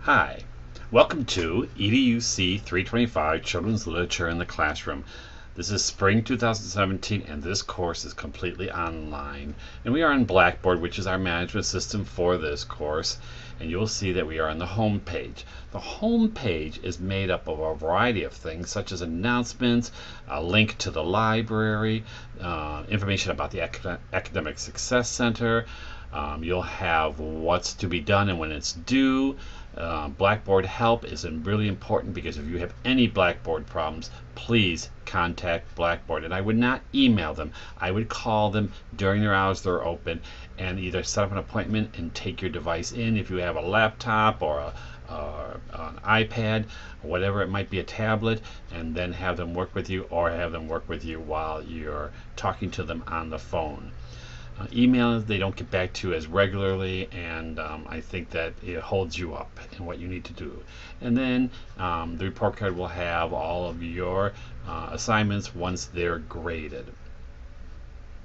Hi, welcome to EDUC 325 Children's Literature in the Classroom. This is spring 2017 and this course is completely online. And we are on Blackboard, which is our management system for this course. And you'll see that we are on the home page. The home page is made up of a variety of things such as announcements, a link to the library, information about the Academic Success Center. You'll have what's to be done and when it's due. Blackboard help is really important because if you have any Blackboard problems, please contact Blackboard. And I would not email them. I would call them during their hours they're open and either set up an appointment and take your device in if you have a laptop or an iPad, or whatever it might be, a tablet, and then have them work with you, or have them work with you while you're talking to them on the phone. Email, they don't get back to you as regularly, and I think that it holds you up in what you need to do. And then the report card will have all of your assignments once they're graded.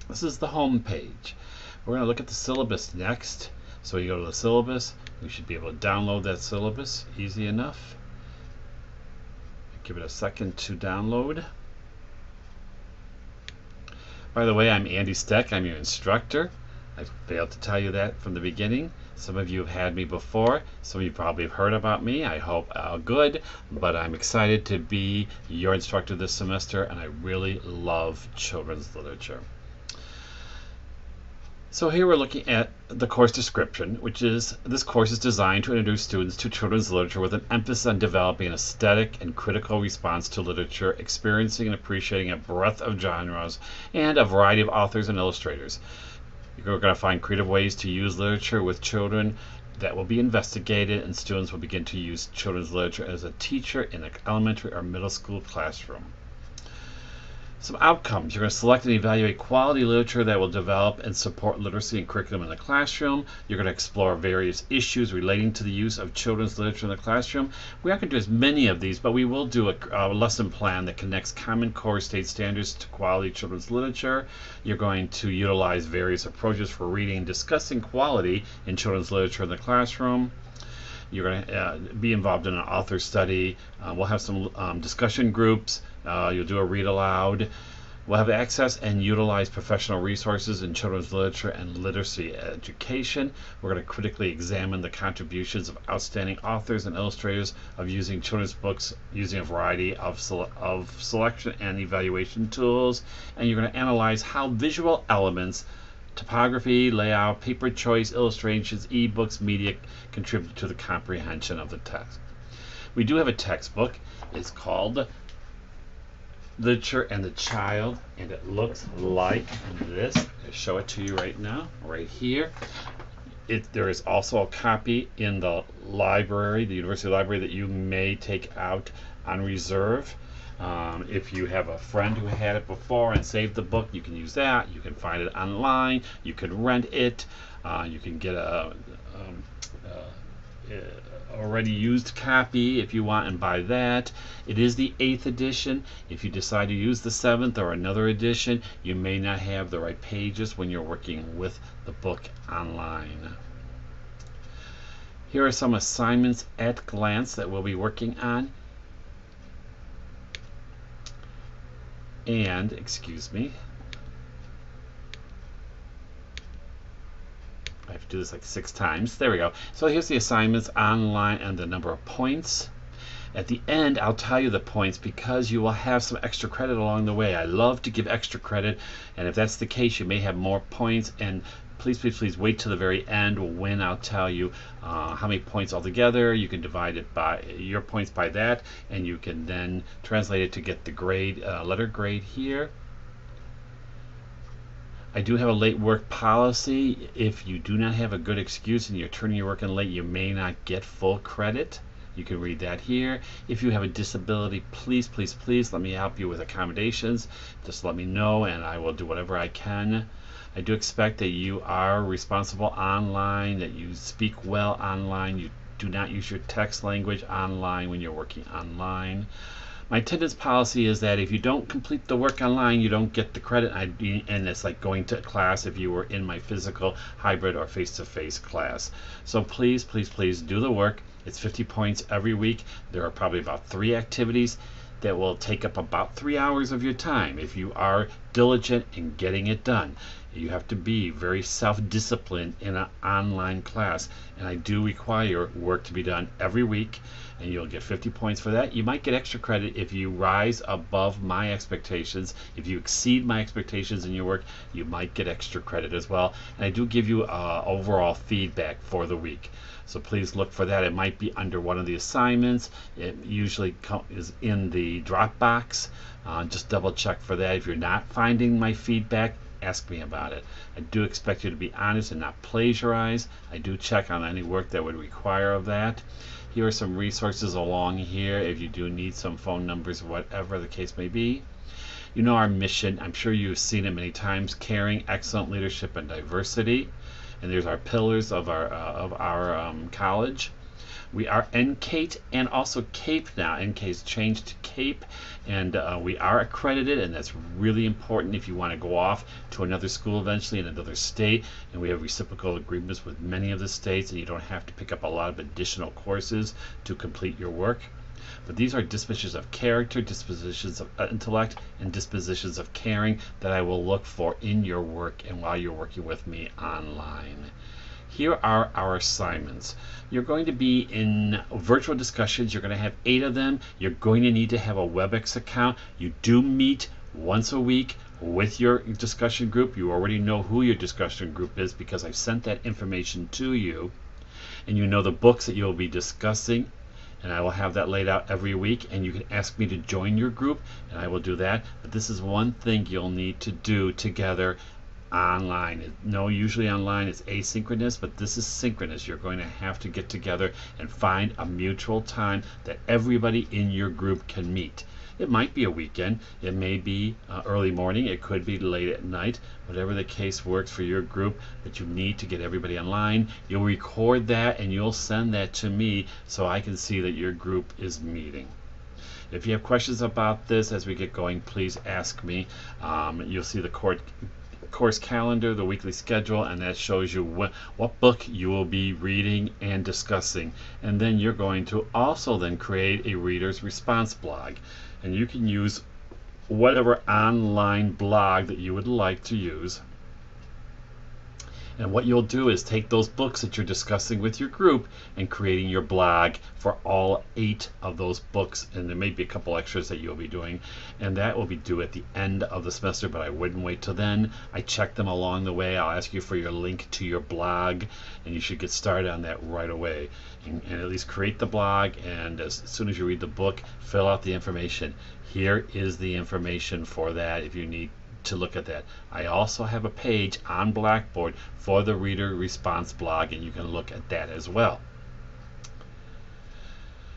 This is the home page. We're going to look at the syllabus next. So you go to the syllabus, you should be able to download that syllabus easy enough. Give it a second to download. By the way, I'm Andy Steck. I'm your instructor. I failed to tell you that from the beginning. Some of you have had me before. Some of you probably have heard about me. I hope good. But I'm excited to be your instructor this semester, and I really love children's literature. So here we're looking at the course description, which is, this course is designed to introduce students to children's literature with an emphasis on developing an aesthetic and critical response to literature, experiencing and appreciating a breadth of genres and a variety of authors and illustrators. You're going to find creative ways to use literature with children that will be investigated, and students will begin to use children's literature as a teacher in an elementary or middle school classroom. Some outcomes. You're going to select and evaluate quality literature that will develop and support literacy and curriculum in the classroom. You're going to explore various issues relating to the use of children's literature in the classroom. We aren't going to do as many of these, but we will do a lesson plan that connects Common Core state standards to quality children's literature. You're going to utilize various approaches for reading and discussing quality in children's literature in the classroom. You're going to be involved in an author study. We'll have some discussion groups. You'll do a read aloud. We'll have access and utilize professional resources in children's literature and literacy education. We're going to critically examine the contributions of outstanding authors and illustrators of using children's books using a variety of selection and evaluation tools. And you're going to analyze how visual elements, typography, layout, paper choice, illustrations, ebooks, media contribute to the comprehension of the text. We do have a textbook. It's called Literature and the Child, and it looks like this. I'll show it to you right now, right here. There is also a copy in the library, the university library, that you may take out on reserve. If you have a friend who had it before and saved the book, you can use that. You can find it online. You can rent it. You can get a already used copy if you want and buy that. It is the 8th edition. If you decide to use the 7th or another edition, you may not have the right pages when you're working with the book online. Here are some assignments at glance that we'll be working on. And, excuse me, I have to do this like 6 times. There we go. So here's the assignments online and the number of points. At the end, I'll tell you the points because you will have some extra credit along the way. I love to give extra credit, and if that's the case, you may have more points. And please, please, please wait till the very end when I'll tell you how many points altogether. You can divide it by your points by that, and you can then translate it to get the grade, letter grade here. I do have a late work policy. If you do not have a good excuse and you're turning your work in late, you may not get full credit. You can read that here. If you have a disability, please, please, please let me help you with accommodations. Just let me know and I will do whatever I can. I do expect that you are responsible online, that you speak well online, you do not use your text language online when you're working online. My attendance policy is that if you don't complete the work online, you don't get the credit, and it's like going to class if you were in my physical, hybrid, or face-to-face class. So please, please, please do the work. It's 50 points every week. There are probably about 3 activities that will take up about 3 hours of your time if you are diligent in getting it done. You have to be very self-disciplined in an online class, and I do require work to be done every week, and you'll get 50 points for that. You might get extra credit if you rise above my expectations. If you exceed my expectations in your work, you might get extra credit as well. And I do give you overall feedback for the week. So please look for that. It might be under one of the assignments. It usually is in the Dropbox. Just double check for that. If you're not finding my feedback, ask me about it. I do expect you to be honest and not plagiarize. I do check on any work that would require of that. Here are some resources along here if you do need some phone numbers, whatever the case may be. You know our mission. I'm sure you've seen it many times: caring, excellent leadership, and diversity. And there's our pillars of our college. We are NCATE and also CAPE now. NCATE's changed to CAPE, and we are accredited, and that's really important if you want to go off to another school eventually in another state. And we have reciprocal agreements with many of the states, and you don't have to pick up a lot of additional courses to complete your work. But these are dispositions of character, dispositions of intellect, and dispositions of caring that I will look for in your work and while you're working with me online. Here are our assignments. You're going to be in virtual discussions. You're going to have 8 of them. You're going to need to have a WebEx account. You do meet once a week with your discussion group. You already know who your discussion group is because I've sent that information to you. And you know the books that you'll be discussing. And I will have that laid out every week, and you can ask me to join your group, and I will do that. But this is one thing you'll need to do together online. No, usually online it's asynchronous, but this is synchronous. You're going to have to get together and find a mutual time that everybody in your group can meet. It might be a weekend, it may be early morning, it could be late at night, whatever the case works for your group, but you need to get everybody online. You'll record that and you'll send that to me so I can see that your group is meeting. If you have questions about this as we get going, please ask me. You'll see the course calendar, the weekly schedule, and that shows you what book you will be reading and discussing. And then you're going to also then create a reader's response blog, and you can use whatever online blog that you would like to use. And what you'll do is take those books that you're discussing with your group and creating your blog for all 8 of those books, and there may be a couple extras that you'll be doing, and that will be due at the end of the semester, but I wouldn't wait till then. I check them along the way. I'll ask you for your link to your blog, and you should get started on that right away, and at least create the blog, and as soon as you read the book, fill out the information. Here is the information for that if you need to look at that. I also have a page on Blackboard for the reader response blog, and you can look at that as well.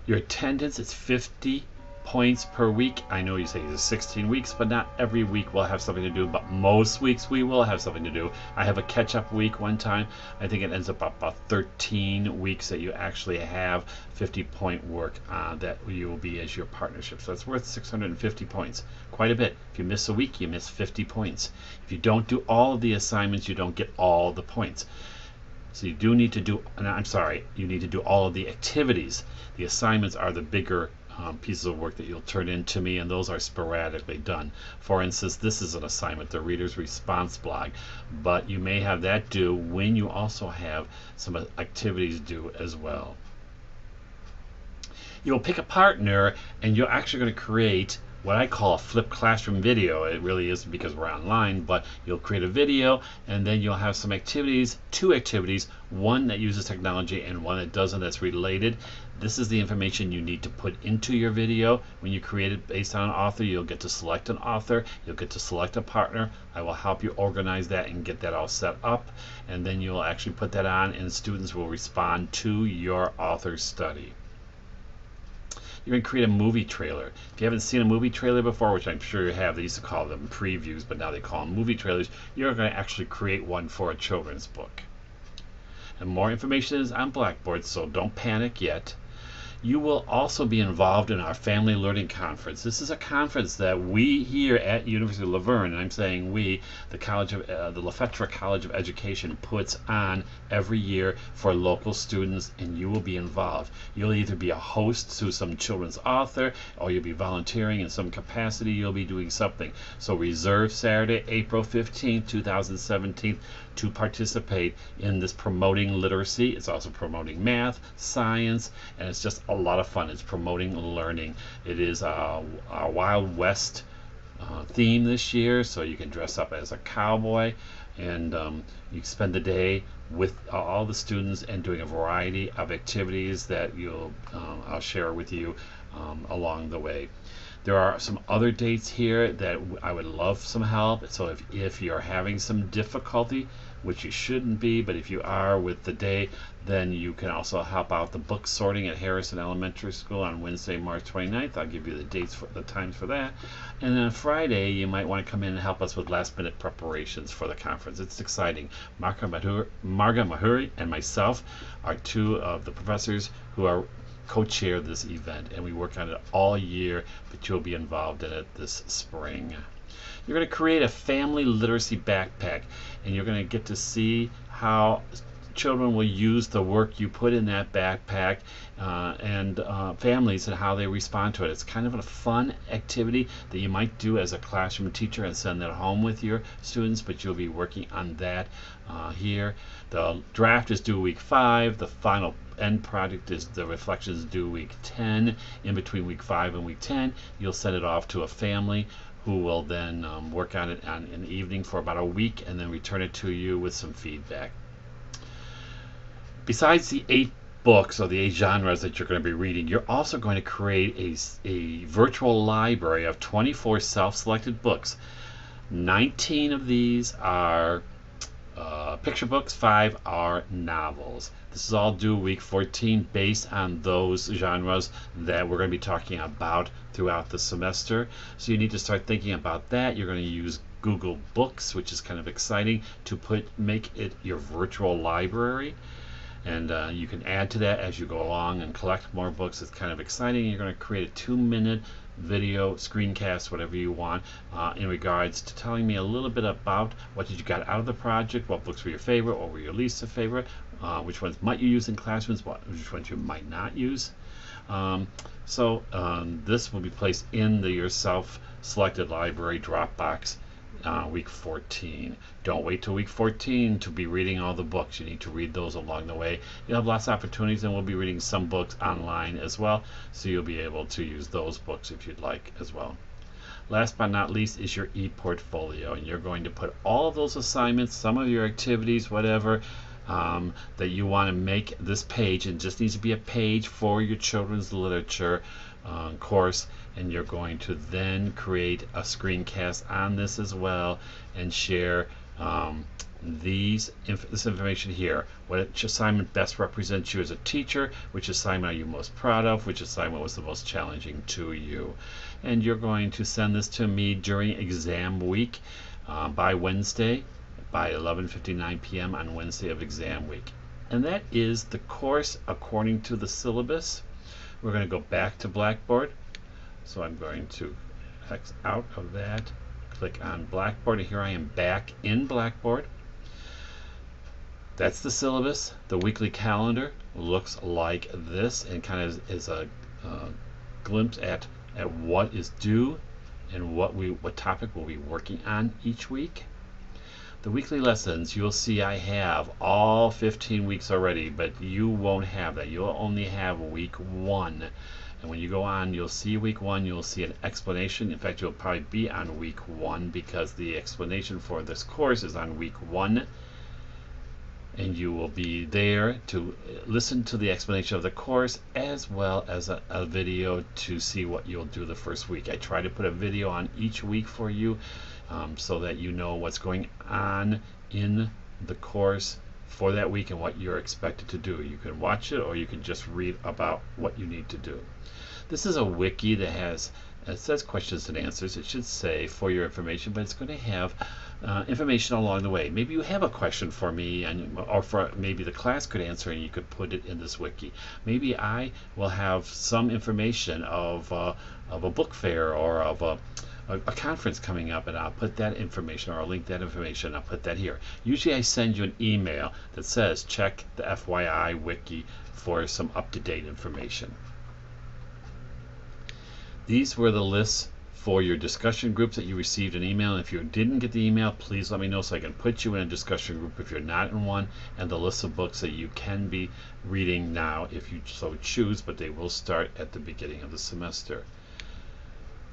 Your attendance is 50 points per week. I know you say it's 16 weeks, but not every week will have something to do, but most weeks we will have something to do. I have a catch-up week one time. I think it ends up about 13 weeks that you actually have 50-point work that you will be as your partnership. So it's worth 650 points. Quite a bit. If you miss a week, you miss 50 points. If you don't do all of the assignments, you don't get all the points. So you do need to do, you need to do all of the activities. The assignments are the bigger pieces of work that you'll turn in to me, and those are sporadically done. For instance, this is an assignment, the reader's response blog, but you may have that due when you also have some activities due as well. You'll pick a partner, and you're actually going to create what I call a flipped classroom video. It really isn't because we're online, but you'll create a video, and then you'll have some activities, 2 activities, one that uses technology and one that doesn't, that's related. This is the information you need to put into your video. When you create it based on an author, you'll get to select an author, you'll get to select a partner. I will help you organize that and get that all set up, and then you'll actually put that on, and students will respond to your author study. You're going to create a movie trailer. If you haven't seen a movie trailer before, which I'm sure you have, they used to call them previews, but now they call them movie trailers, you're going to actually create one for a children's book. And more information is on Blackboard, so don't panic yet. You will also be involved in our Family Learning Conference. This is a conference that we here at University of La Verne, and I'm saying we, the Lefevre College of Education, puts on every year for local students, and you will be involved. You'll either be a host to some children's author, or you'll be volunteering in some capacity. You'll be doing something. So reserve Saturday, April 15th, 2017 to participate in this promoting literacy. It's also promoting math, science, and it's just a lot of fun. It's promoting learning. It is a Wild West theme this year, so you can dress up as a cowboy, and you spend the day with all the students and doing a variety of activities that I'll share with you along the way. There are some other dates here that I would love some help. So if you're having some difficulty, which you shouldn't be, but if you are with the day, then you can also help out the book sorting at Harrison Elementary School on Wednesday, March 29th. I'll give you the times for that. And then on Friday, you might want to come in and help us with last-minute preparations for the conference. It's exciting. Marga Mahuri and myself are two of the professors who are co-chair this event, and we work on it all year, but you'll be involved in it this spring. You're going to create a family literacy backpack, and you're going to get to see how children will use the work you put in that backpack, and families and how they respond to it. It's kind of a fun activity that you might do as a classroom teacher and send that home with your students, but you'll be working on that here. The draft is due week 5. The final end project is the reflections due week 10. In between week 5 and week 10, you'll send it off to a family who will then work on it in the evening for about a week and then return it to you with some feedback. Besides the 8 books or the 8 genres that you're going to be reading, you're also going to create a virtual library of 24 self-selected books. 19 of these are picture books, 5 are novels. This is all due week 14 based on those genres that we're going to be talking about throughout the semester. So you need to start thinking about that. You're going to use Google Books, which is kind of exciting, to make it your virtual library. And you can add to that as you go along and collect more books. It's kind of exciting. You're going to create a 2-minute video, screencast, whatever you want, in regards to telling me a little bit about what did you got out of the project, what books were your favorite, or were your least favorite, which ones might you use in classrooms, which ones you might not use. This will be placed in your self-selected library Dropbox week 14. Don't wait till week 14 to be reading all the books. You need to read those along the way. You'll have lots of opportunities, and we'll be reading some books online as well, so you'll be able to use those books if you'd like as well. Last but not least is your e-portfolio, and you're going to put all of those assignments, some of your activities, whatever, that you want to make this page. It just needs to be a page for your children's literature course, and you're going to then create a screencast on this as well and share this information here. Which assignment best represents you as a teacher? Which assignment are you most proud of? Which assignment was the most challenging to you? And you're going to send this to me during exam week by Wednesday, by 11:59 p.m. on Wednesday of exam week. And that is the course according to the syllabus. We're going to go back to Blackboard. So I'm going to X out of that, click on Blackboard, and here I am back in Blackboard. That's the syllabus. The weekly calendar looks like this, and kind of is a glimpse at what is due and what topic we'll be working on each week. The weekly lessons, you'll see I have all 15 weeks already, but you won't have that. You'll only have week 1. And when you go on, you'll see week 1, you'll see an explanation. In fact, you'll probably be on week 1 because the explanation for this course is on week 1. And you will be there to listen to the explanation of the course as well as a video to see what you'll do the first week. I try to put a video on each week for you so that you know what's going on in the course for that week and what you're expected to do. You can watch it or you can just read about what you need to do. This is a wiki that has It says questions and answers. It should say for your information, but it's going to have information along the way. Maybe you have a question for me, or for maybe the class could answer, and you could put it in this wiki. Maybe I will have some information of a book fair or of a conference coming up, and I'll put that information, or I'll link that information. I'll put that here. Usually I send you an email that says check the FYI wiki for some up-to-date information. These were the lists for your discussion groups that you received an email. And if you didn't get the email, please let me know so I can put you in a discussion group if you're not in one, and the list of books that you can be reading now if you so choose, but they will start at the beginning of the semester.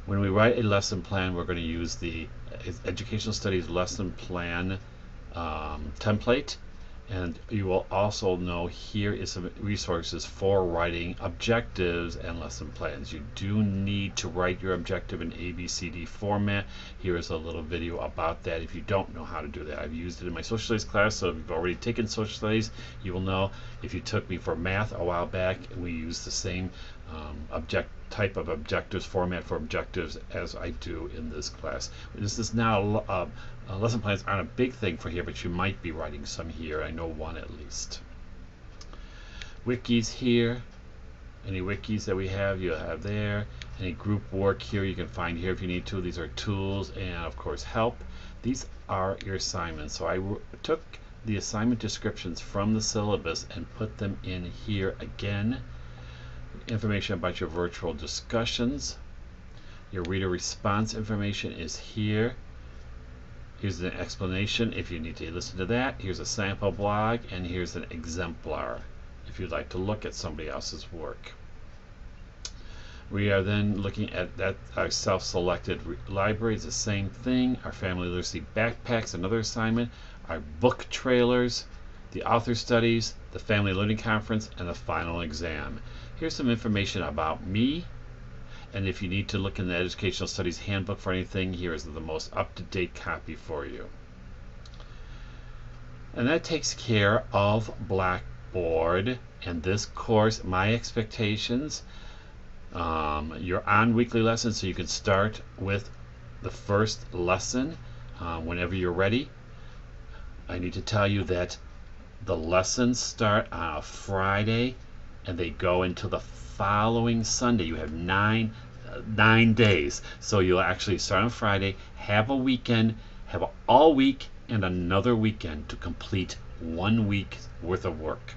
When we write a lesson plan, we're going to use the Educational Studies lesson plan template. And you will also know here is some resources for writing objectives and lesson plans. You do need to write your objective in ABCD format. Here is a little video about that if you don't know how to do that. I've used it in my social studies class, so if you've already taken social studies, you will know. If you took me for math a while back, we used the same type of objectives format for objectives as I do in this class. This is now lesson plans aren't a big thing for here, but you might be writing some here. I know one at least. Wikis here. Any wikis that we have, you'll have there. Any group work here, you can find here if you need to. These are tools and, of course, help. These are your assignments. So I took the assignment descriptions from the syllabus and put them in here again. Information about your virtual discussions. Your reader response information is here. Here's an explanation if you need to listen to that. Here's a sample blog, and here's an exemplar if you'd like to look at somebody else's work. We are then looking at that our self-selected library is the same thing. Our family literacy backpacks, another assignment. Our book trailers, the author studies, the family learning conference, and the final exam. Here's some information about me. And if you need to look in the Educational Studies Handbook for anything, here is the most up-to-date copy for you. And that takes care of Blackboard and this course, My Expectations. You're on weekly lessons, so you can start with the first lesson whenever you're ready. I need to tell you that the lessons start on a Friday and they go into the following Sunday. You have nine days, so you'll actually start on Friday, have a weekend, have all week and another weekend to complete 1 week worth of work.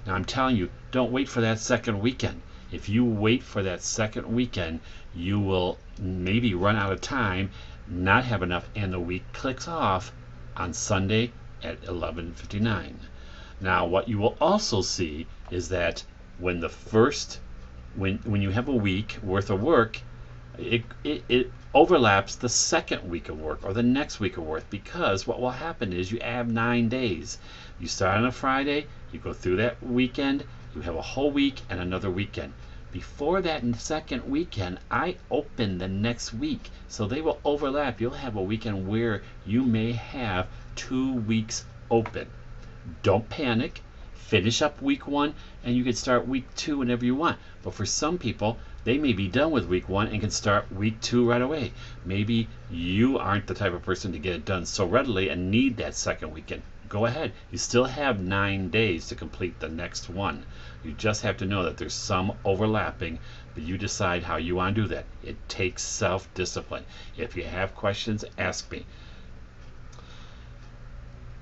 Now I'm telling you, don't wait for that second weekend. If you wait for that second weekend, you will maybe run out of time, not have enough, and the week clicks off on Sunday at 11:59. Now what you will also see is that when you have a week worth of work, it overlaps the second week of work or the next week of work, because what will happen is you have 9 days. You start on a Friday, you go through that weekend, you have a whole week and another weekend. Before that second weekend, I open the next week, so they will overlap. You'll have a weekend where you may have 2 weeks open. Don't panic. Finish up week 1 and you can start week 2 whenever you want. But for some people, they may be done with week 1 and can start week 2 right away. Maybe you aren't the type of person to get it done so readily and need that second weekend. Go ahead. You still have 9 days to complete the next one. You just have to know that there's some overlapping, but you decide how you want to do that. It takes self-discipline. If you have questions, ask me.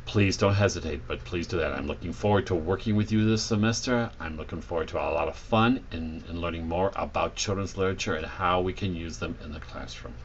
Please don't hesitate, but please do that. I'm looking forward to working with you this semester. I'm looking forward to a lot of fun and learning more about children's literature and how we can use them in the classroom.